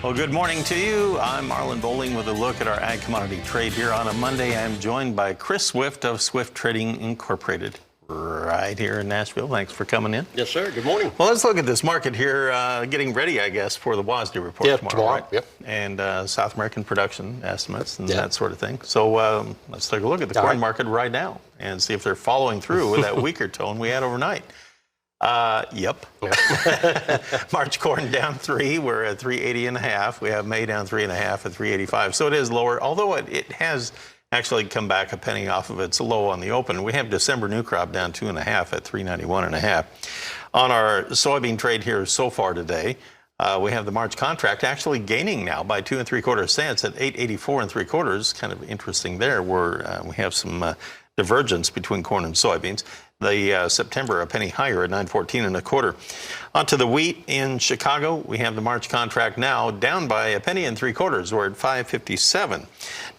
Well, good morning to you. I'm Marlin Bohling with a look at our ag commodity trade here on a Monday. I'm joined by Chris Swift of Swift Trading Incorporated right here in Nashville. Thanks for coming in. Yes, sir. Good morning. Well, let's look at this market here, getting ready, I guess, for the WASDE report tomorrow. Right? Yep. And South American production estimates and that sort of thing. So let's take a look at the corn market right now and see if they're following through with that weaker tone we had overnight. Yep. March corn down 3. We're at 380.5. We have May down 3.5 at 385. So it is lower, although it has actually come back a penny off of its low on the open. We have December new crop down 2.5 at 391.5. On our soybean trade here so far today, we have the March contract actually gaining now by 2 3/4 cents at 884 3/4. Kind of interesting there, where we have some divergence between corn and soybeans. The September a penny higher at 914 1/4. Onto the wheat in Chicago, we have the March contract now down by a penny and 3/4. We're at 557.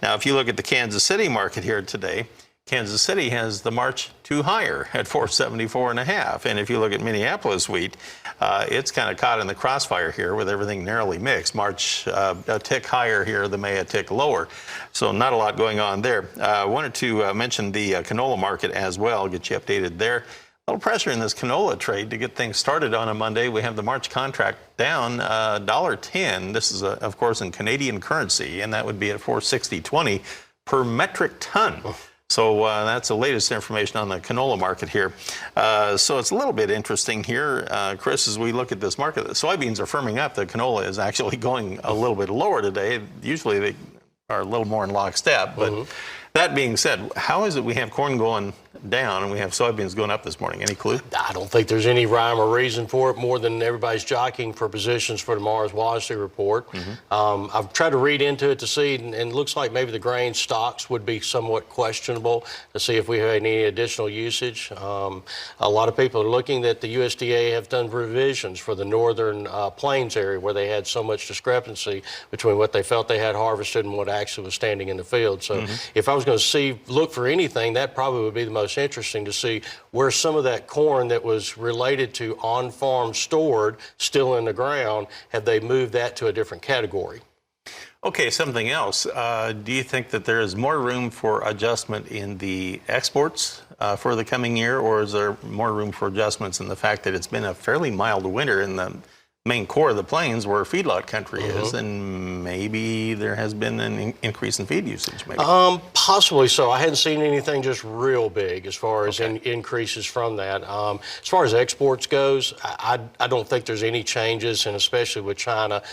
Now, if you look at the Kansas City market here today, Kansas City has the March 2 higher at 474.5. And if you look at Minneapolis wheat, it's kind of caught in the crossfire here with everything narrowly mixed. March a tick higher here, the May a tick lower. So not a lot going on there. I wanted to mention the canola market as well, get you updated there. A little pressure in this canola trade to get things started on a Monday. We have the March contract down $1.10. This is, of course, in Canadian currency, and that would be at 460.20 per metric ton. So that's the latest information on the canola market here. So it's a little bit interesting here, Chris, as we look at this market. The soybeans are firming up. The canola is actually going a little bit lower today. Usually they are a little more in lockstep. But that being said, how is it we have corn going down and we have soybeans going up this morning? Any clue? I don't think there's any rhyme or reason for it, more than everybody's jockeying for positions for tomorrow's WASDE report. I've tried to read into it to see, and it looks like maybe the grain stocks would be somewhat questionable to see if we have any additional usage. A lot of people are looking that the USDA have done revisions for the northern plains area where they had so much discrepancy between what they felt they had harvested and what actually was standing in the field. So if I was going to look for anything, that probably would be the most interesting, to see where some of that corn that was related to on-farm stored still in the ground, have they moved that to a different category? Okay, something else. Do you think that there is more room for adjustment in the exports for the coming year, or is there more room for adjustments in the fact that it's been a fairly mild winter in the main core of the plains where feedlot country is, and maybe there has been an increase in feed usage? Maybe. Possibly so. I hadn't seen anything just real big as far as increases from that. As far as exports goes, I don't think there's any changes, and especially with China,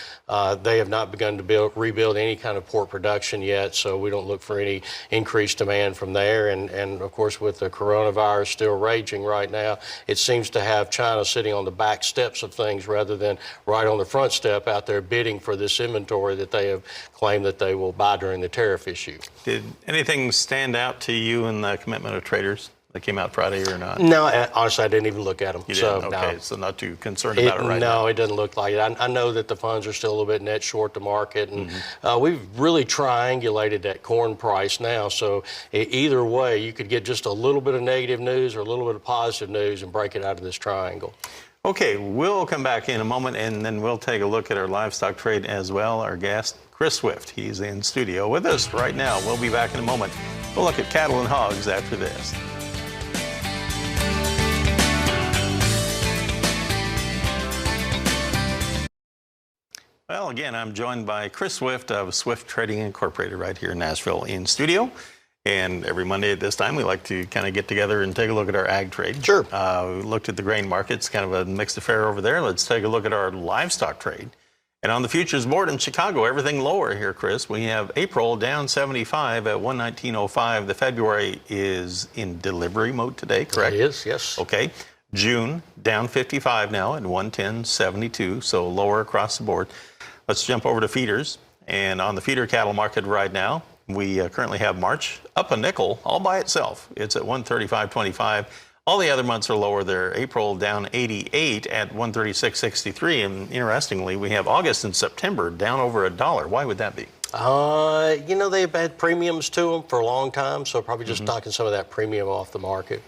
they have not begun to rebuild any kind of pork production yet, so we don't look for any increased demand from there. And of course, with the coronavirus still raging right now, it seems to have China sitting on the back steps of things rather than right on the front step out there bidding for this inventory that they have claimed that they will buy during the tariff issue. Did anything stand out to you in the commitment of traders that came out Friday or not? No, honestly, I didn't even look at them. You didn't? Okay, so not too concerned about it right now. No, it doesn't look like it. I know that the funds are still a little bit net short the market, and we've really triangulated that corn price now. So either way, you could get just a little bit of negative news or a little bit of positive news and break it out of this triangle. Okay, we'll come back in a moment, and then we'll take a look at our livestock trade as well. Our guest, Chris Swift, he's in studio with us right now. We'll be back in a moment. We'll look at cattle and hogs after this. Well, again, I'm joined by Chris Swift of Swift Trading Incorporated right here in Nashville in studio. And every Monday at this time, we like to kind of get together and take a look at our ag trade. Sure. We looked at the grain markets, kind of a mixed affair over there. Let's take a look at our livestock trade. And on the futures board in Chicago, everything lower here, Chris. We have April down 75 at 119.05. The February is in delivery mode today, correct? It is, yes. Okay. June down 55 now at 110.72, so lower across the board. Let's jump over to feeders. And on the feeder cattle market right now, we currently have March up a nickel all by itself. It's at 135.25. All the other months are lower there. April down 88 at 136.63. And interestingly, we have August and September down over $1. Why would that be? You know, they've had premiums to them for a long time, so probably just knocking some of that premium off the market.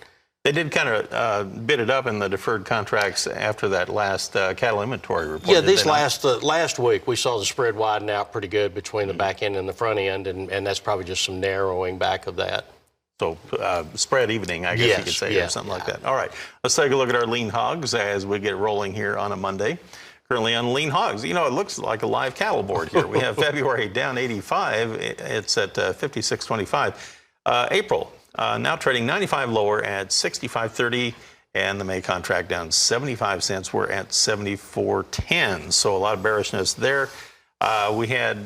They did kind of bid it up in the deferred contracts after that last cattle inventory report. Yeah, these last week we saw the spread widen out pretty good between the back end and the front end, and that's probably just some narrowing back of that. So spread evening, I guess you could say, or something like that. All right, let's take a look at our lean hogs as we get rolling here on a Monday. Currently on lean hogs, you know, it looks like a live cattle board here. We have February down 85. It's at 56.25. April now trading 95 lower at 65.30, and the May contract down 75 cents. We're at 74.10. So a lot of bearishness there. We had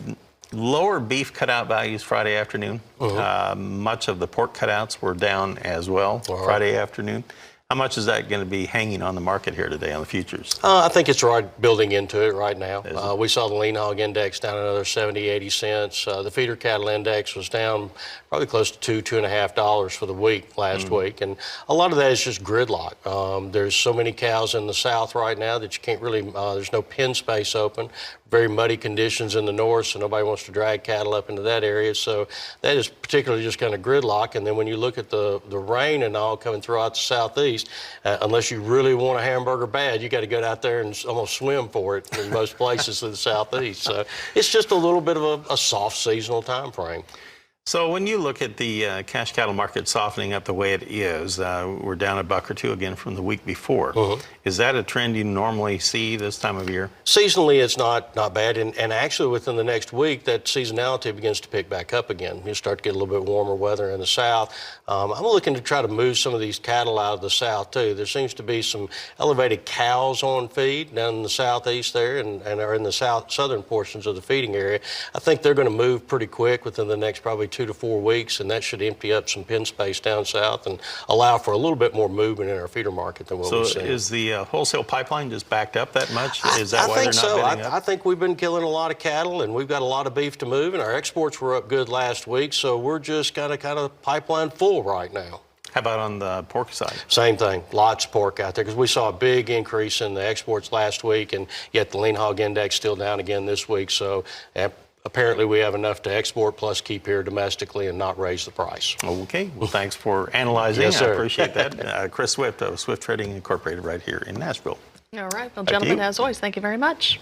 lower beef cutout values Friday afternoon. Much of the pork cutouts were down as well Friday afternoon. How much is that going to be hanging on the market here today on the futures? I think it's right building into it right now. We saw the lean hog index down another 70, 80 cents. The feeder cattle index was down probably close to $2.50 for the week last week. And a lot of that is just gridlock. There's so many cows in the south right now that you can't really, there's no pen space open. Very muddy conditions in the north, so nobody wants to drag cattle up into that area. So that is particularly just kind of gridlock. And then when you look at the rain and all coming throughout the southeast, unless you really want a hamburger bad, you got to go out there and almost swim for it in most places in the southeast. So it's just a little bit of a soft seasonal time frame. So when you look at the cash cattle market softening up the way it is, we're down $1 or $2 again from the week before. Is that a trend you normally see this time of year? Seasonally, it's not bad, and actually within the next week, that seasonality begins to pick back up again. You start to get a little bit warmer weather in the south. I'm looking to try to move some of these cattle out of the south too. There seems to be some elevated cows on feed down in the southeast there, and are in the southern portions of the feeding area. I think they're going to move pretty quick within the next probably 2 to 4 weeks, and that should empty up some pen space down south and allow for a little bit more movement in our feeder market than what we've seen. So is the wholesale pipeline just backed up that much? Is that why they're not bidding up? I think we've been killing a lot of cattle, and we've got a lot of beef to move, and our exports were up good last week, so we're just kind of pipeline full right now. How about on the pork side? Same thing, lots of pork out there, because we saw a big increase in the exports last week, and yet the lean hog index still down again this week. So apparently we have enough to export plus keep here domestically and not raise the price. Okay, well, thanks for analyzing. Yes, sir. I appreciate that. Chris Swift of Swift Trading Incorporated right here in Nashville. All right. Well, gentlemen, as always, thank you very much.